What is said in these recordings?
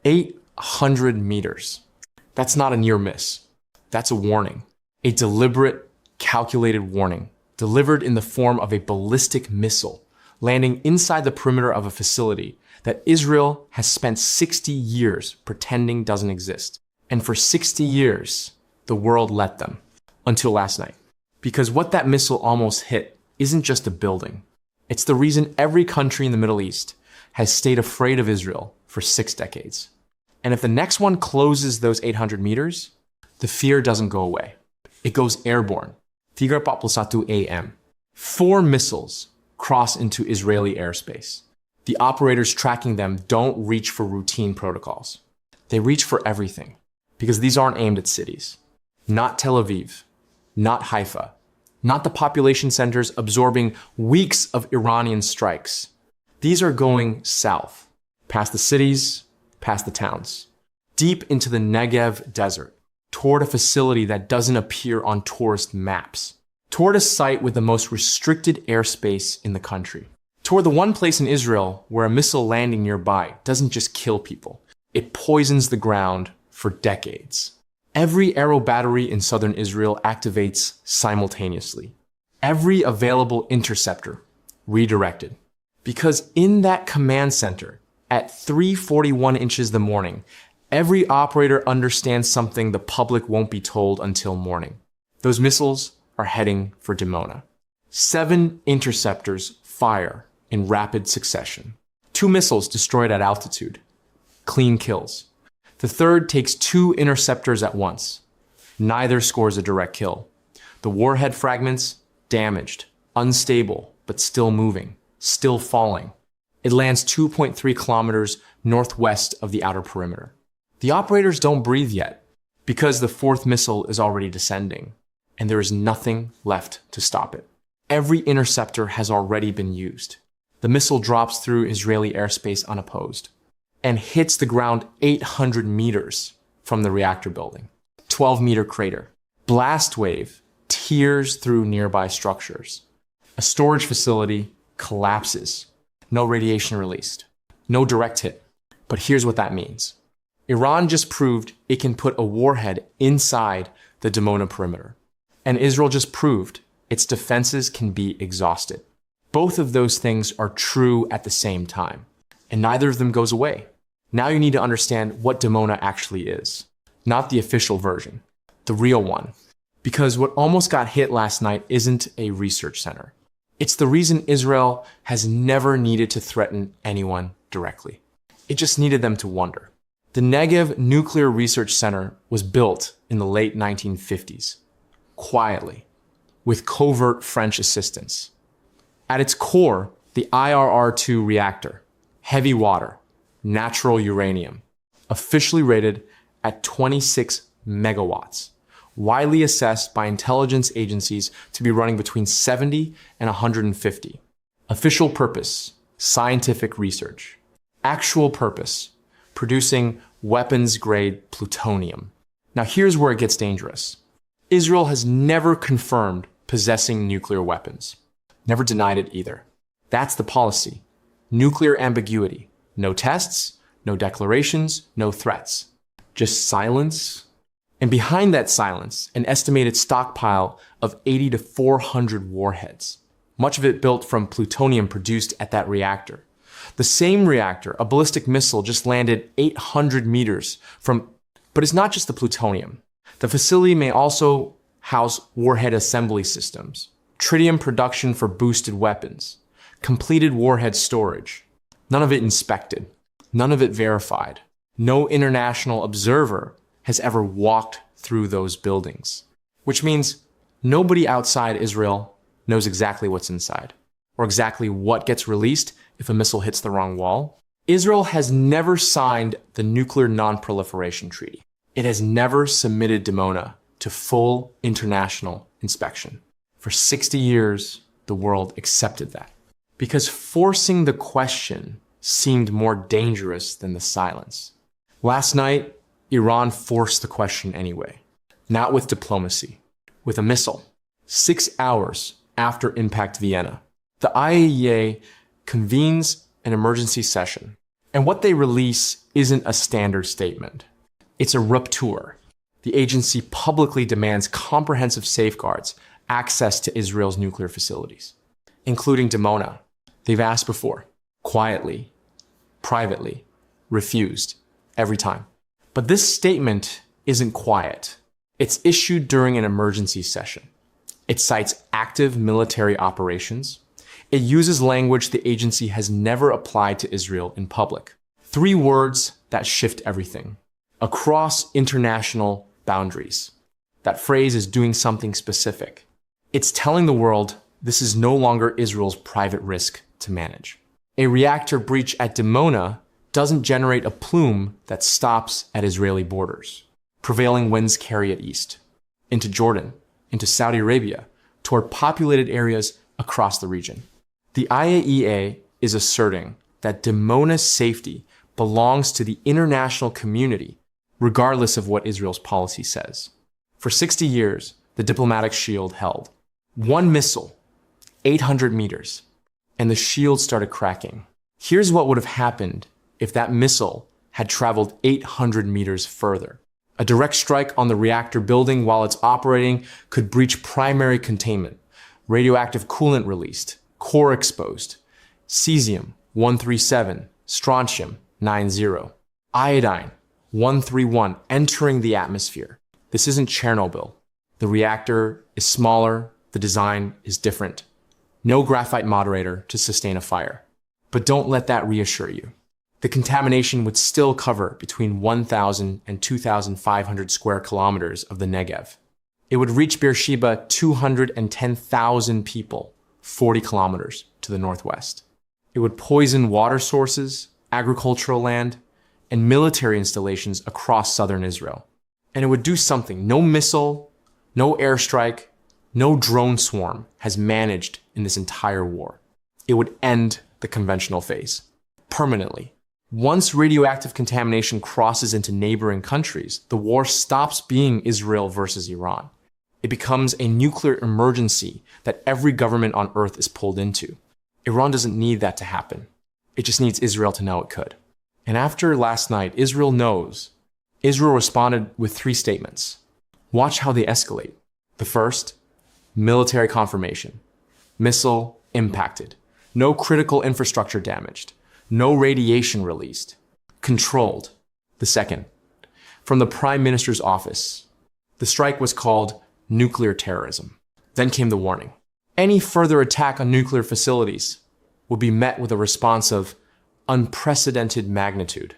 800 meters. That's not a near miss. That's a warning. A deliberate, calculated warning, delivered in the form of a ballistic missile, landing inside the perimeter of a facility that Israel has spent 60 years pretending doesn't exist. And for 60 years, the world let them, until last night. Because what that missile almost hit isn't just a building. It's the reason every country in the Middle East has stayed afraid of Israel for 6 decades. And if the next one closes those 800 meters, the fear doesn't go away. It goes airborne. 3:41 a.m. 4 missiles cross into Israeli airspace. The operators tracking them don't reach for routine protocols. They reach for everything, because these aren't aimed at cities. Not Tel Aviv, not Haifa, not the population centers absorbing weeks of Iranian strikes. These are going south, past the cities, past the towns, deep into the Negev desert, toward a facility that doesn't appear on tourist maps, toward a site with the most restricted airspace in the country, toward the one place in Israel where a missile landing nearby doesn't just kill people, it poisons the ground for decades. Every arrow battery in southern Israel activates simultaneously. Every available interceptor redirected. Because in that command center, at 3:41 inches the morning, every operator understands something the public won't be told until morning. Those missiles are heading for Dimona. 7 interceptors fire in rapid succession. 2 missiles destroyed at altitude. Clean kills. The third takes 2 interceptors at once. Neither scores a direct kill. The warhead fragments, damaged, unstable, but still moving, still falling. It lands 2.3 kilometers northwest of the outer perimeter. The operators don't breathe yet, because the 4th missile is already descending, and there is nothing left to stop it. Every interceptor has already been used. The missile drops through Israeli airspace unopposed, and hits the ground 800 meters from the reactor building. 12-meter crater. Blast wave tears through nearby structures. A storage facility collapses. No radiation released. No direct hit. But here's what that means. Iran just proved it can put a warhead inside the Dimona perimeter. And Israel just proved its defenses can be exhausted. Both of those things are true at the same time, and neither of them goes away. Now you need to understand what Dimona actually is, not the official version, the real one. Because what almost got hit last night isn't a research center. It's the reason Israel has never needed to threaten anyone directly. It just needed them to wonder. The Negev Nuclear Research Center was built in the late 1950s, quietly, with covert French assistance. At its core, the IRR-2 reactor, heavy water, natural uranium, officially rated at 26 megawatts, widely assessed by intelligence agencies to be running between 70 and 150. Official purpose, scientific research. Actual purpose, producing weapons-grade plutonium. Now here's where it gets dangerous. Israel has never confirmed possessing nuclear weapons. Never denied it either. That's the policy. Nuclear ambiguity. No tests, no declarations, no threats. Just silence. And behind that silence, an estimated stockpile of 80 to 400 warheads. Much of it built from plutonium produced at that reactor. The same reactor, a ballistic missile, just landed 800 meters from, but it's not just the plutonium. The facility may also house warhead assembly systems, tritium production for boosted weapons, completed warhead storage. None of it inspected, none of it verified. No international observer has ever walked through those buildings, which means nobody outside Israel knows exactly what's inside, or exactly what gets released if a missile hits the wrong wall. Israel has never signed the Nuclear Non-Proliferation Treaty. It has never submitted Dimona to full international inspection. For 60 years, the world accepted that, because forcing the question seemed more dangerous than the silence. Last night, Iran forced the question anyway, not with diplomacy, with a missile. 6 hours after Impact Vienna, the IAEA convenes an emergency session, and what they release isn't a standard statement. It's a rupture. The agency publicly demands comprehensive safeguards, access to Israel's nuclear facilities, including Dimona. They've asked before, quietly, privately, refused, every time. But this statement isn't quiet. It's issued during an emergency session. It cites active military operations. It uses language the agency has never applied to Israel in public. 3 words that shift everything. Across international boundaries. That phrase is doing something specific. It's telling the world this is no longer Israel's private risk to manage. A reactor breach at Dimona doesn't generate a plume that stops at Israeli borders. Prevailing winds carry it east, into Jordan, into Saudi Arabia, toward populated areas across the region. The IAEA is asserting that Dimona's safety belongs to the international community, regardless of what Israel's policy says. For 60 years, the diplomatic shield held. One missile, 800 meters, and the shield started cracking. Here's what would have happened if that missile had traveled 800 meters further. A direct strike on the reactor building while it's operating could breach primary containment, radioactive coolant released, core exposed, cesium-137, strontium 90, iodine 131 entering the atmosphere. This isn't Chernobyl. The reactor is smaller, the design is different. No graphite moderator to sustain a fire. But don't let that reassure you. The contamination would still cover between 1,000 and 2,500 square kilometers of the Negev. It would reach Beersheba 210,000 people, 40 kilometers to the northwest. It would poison water sources, agricultural land, and military installations across southern Israel. And it would do something no missile, no airstrike, no drone swarm has managed in this entire war. It would end the conventional phase permanently. Once radioactive contamination crosses into neighboring countries, the war stops being Israel versus Iran. It becomes a nuclear emergency that every government on earth is pulled into. Iran doesn't need that to happen. It just needs Israel to know it could. And after last night, Israel knows. Israel responded with 3 statements. Watch how they escalate. The first, military confirmation. Missile impacted. No critical infrastructure damaged. No radiation released. Controlled. The second, from the Prime Minister's office. The strike was called nuclear terrorism. Then came the warning. Any further attack on nuclear facilities will be met with a response of unprecedented magnitude.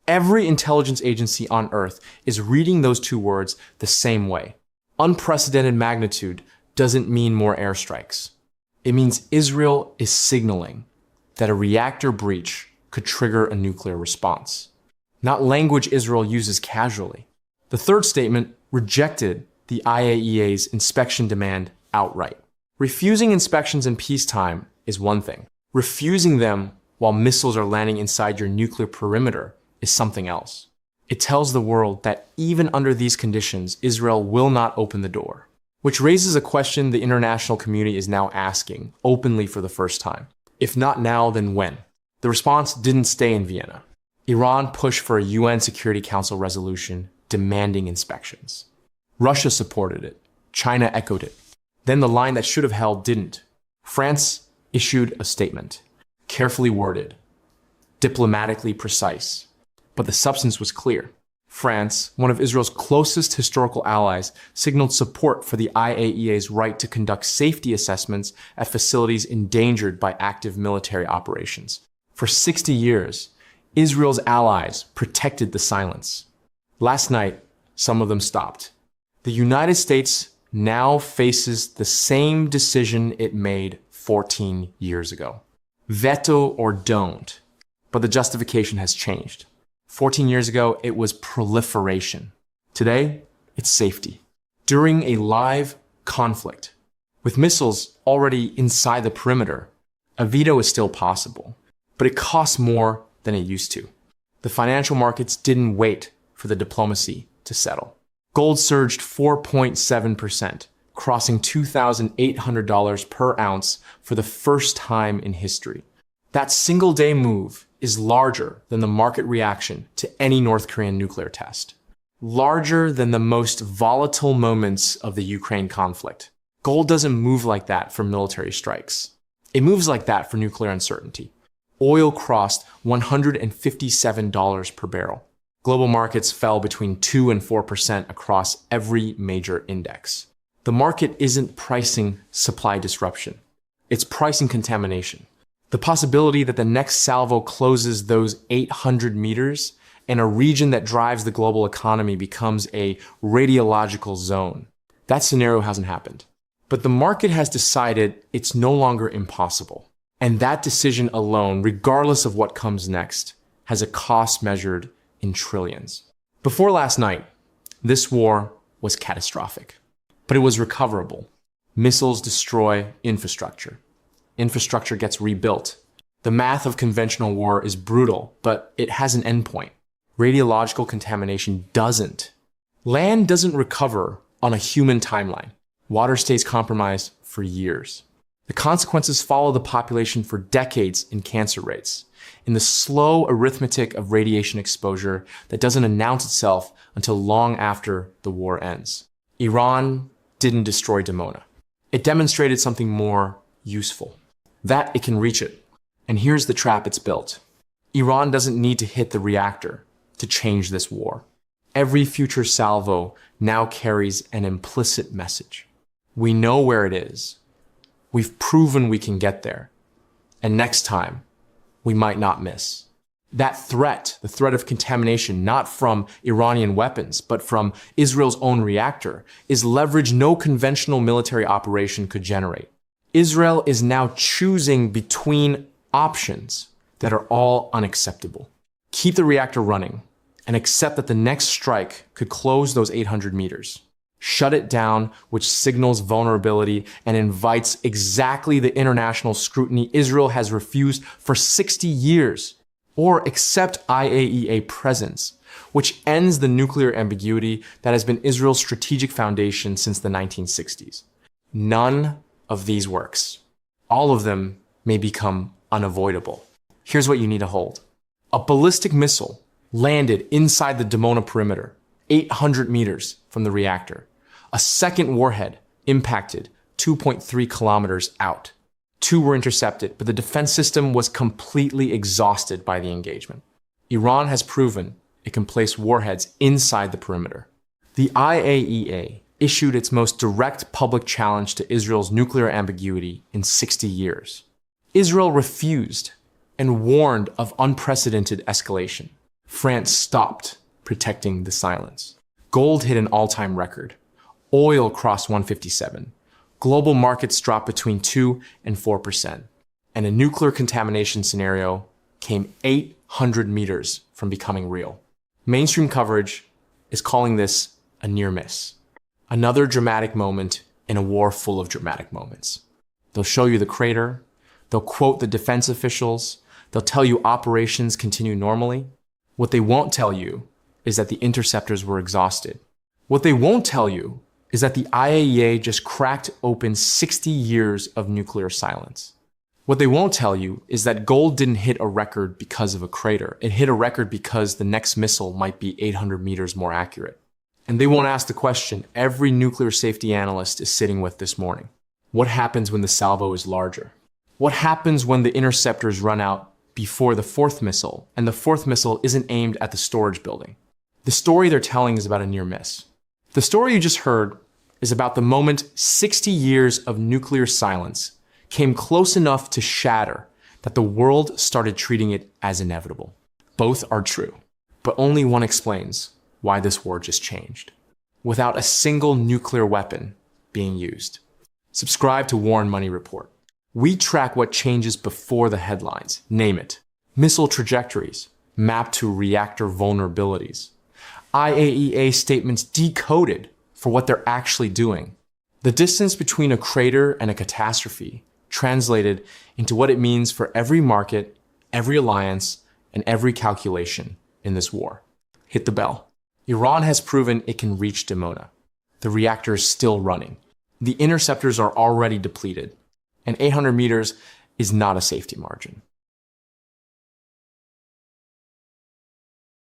Every intelligence agency on Earth is reading those 2 words the same way. Unprecedented magnitude doesn't mean more airstrikes. It means Israel is signaling that a reactor breach could trigger a nuclear response, not language Israel uses casually. The third statement rejected the IAEA's inspection demand outright. Refusing inspections in peacetime is one thing. Refusing them while missiles are landing inside your nuclear perimeter is something else. It tells the world that even under these conditions, Israel will not open the door, which raises a question the international community is now asking openly for the first time. If not now, then when? The response didn't stay in Vienna. Iran pushed for a UN Security Council resolution demanding inspections. Russia supported it. China echoed it. Then the line that should have held didn't. France issued a statement, carefully worded, diplomatically precise, but the substance was clear. France, one of Israel's closest historical allies, signaled support for the IAEA's right to conduct safety assessments at facilities endangered by active military operations. For 60 years, Israel's allies protected the silence. Last night, some of them stopped. The United States now faces the same decision it made 14 years ago. Veto or don't, but the justification has changed. 14 years ago, it was proliferation. Today, it's safety. During a live conflict, with missiles already inside the perimeter, a veto is still possible, but it costs more than it used to. The financial markets didn't wait for the diplomacy to settle. Gold surged 4.7%, crossing $2,800 per ounce for the first time in history. That single-day move is larger than the market reaction to any North Korean nuclear test. Larger than the most volatile moments of the Ukraine conflict. Gold doesn't move like that for military strikes. It moves like that for nuclear uncertainty. Oil crossed $157 per barrel. Global markets fell between 2 and 4% across every major index. The market isn't pricing supply disruption. It's pricing contamination. The possibility that the next salvo closes those 800 meters and a region that drives the global economy becomes a radiological zone. That scenario hasn't happened. But the market has decided it's no longer impossible. And that decision alone, regardless of what comes next, has a cost measured in trillions. Before last night, this war was catastrophic. But it was recoverable. Missiles destroy infrastructure. Infrastructure gets rebuilt. The math of conventional war is brutal, but it has an endpoint. Radiological contamination doesn't. Land doesn't recover on a human timeline. Water stays compromised for years. The consequences follow the population for decades in cancer rates, in the slow arithmetic of radiation exposure that doesn't announce itself until long after the war ends. Iran didn't destroy Dimona. It demonstrated something more useful, that it can reach it. And here's the trap it's built. Iran doesn't need to hit the reactor to change this war. Every future salvo now carries an implicit message. We know where it is. We've proven we can get there. And next time, we might not miss. That threat, the threat of contamination, not from Iranian weapons, but from Israel's own reactor, is leverage no conventional military operation could generate. Israel is now choosing between options that are all unacceptable. Keep the reactor running and accept that the next strike could close those 800 meters. Shut it down, which signals vulnerability and invites exactly the international scrutiny Israel has refused for 60 years. Or accept IAEA presence, which ends the nuclear ambiguity that has been Israel's strategic foundation since the 1960s. None of these works. All of them may become unavoidable. Here's what you need to hold. A ballistic missile landed inside the Dimona perimeter, 800 meters from the reactor. A second warhead impacted 2.3 kilometers out. 2 were intercepted, but the defense system was completely exhausted by the engagement. Iran has proven it can place warheads inside the perimeter. The IAEA issued its most direct public challenge to Israel's nuclear ambiguity in 60 years. Israel refused and warned of unprecedented escalation. France stopped protecting the silence. Gold hit an all-time record. Oil crossed 157. Global markets dropped between 2 and 4%. And a nuclear contamination scenario came 800 meters from becoming real. Mainstream coverage is calling this a near miss. Another dramatic moment in a war full of dramatic moments. They'll show you the crater. They'll quote the defense officials. They'll tell you operations continue normally. What they won't tell you is that the interceptors were exhausted. What they won't tell you is that the IAEA just cracked open 60 years of nuclear silence. What they won't tell you is that gold didn't hit a record because of a crater. It hit a record because the next missile might be 800 meters more accurate. And they won't ask the question every nuclear safety analyst is sitting with this morning. What happens when the salvo is larger? What happens when the interceptors run out before the 4th missile, and the 4th missile isn't aimed at the storage building? The story they're telling is about a near miss. The story you just heard is about the moment 60 years of nuclear silence came close enough to shatter that the world started treating it as inevitable. Both are true, but only one explains why this war just changed. Without a single nuclear weapon being used. Subscribe to War and Money Report. We track what changes before the headlines, name it. Missile trajectories mapped to reactor vulnerabilities. IAEA statements decoded for what they're actually doing. The distance between a crater and a catastrophe translated into what it means for every market, every alliance, and every calculation in this war. Hit the bell. Iran has proven it can reach Dimona. The reactor is still running. The interceptors are already depleted. And 800 meters is not a safety margin.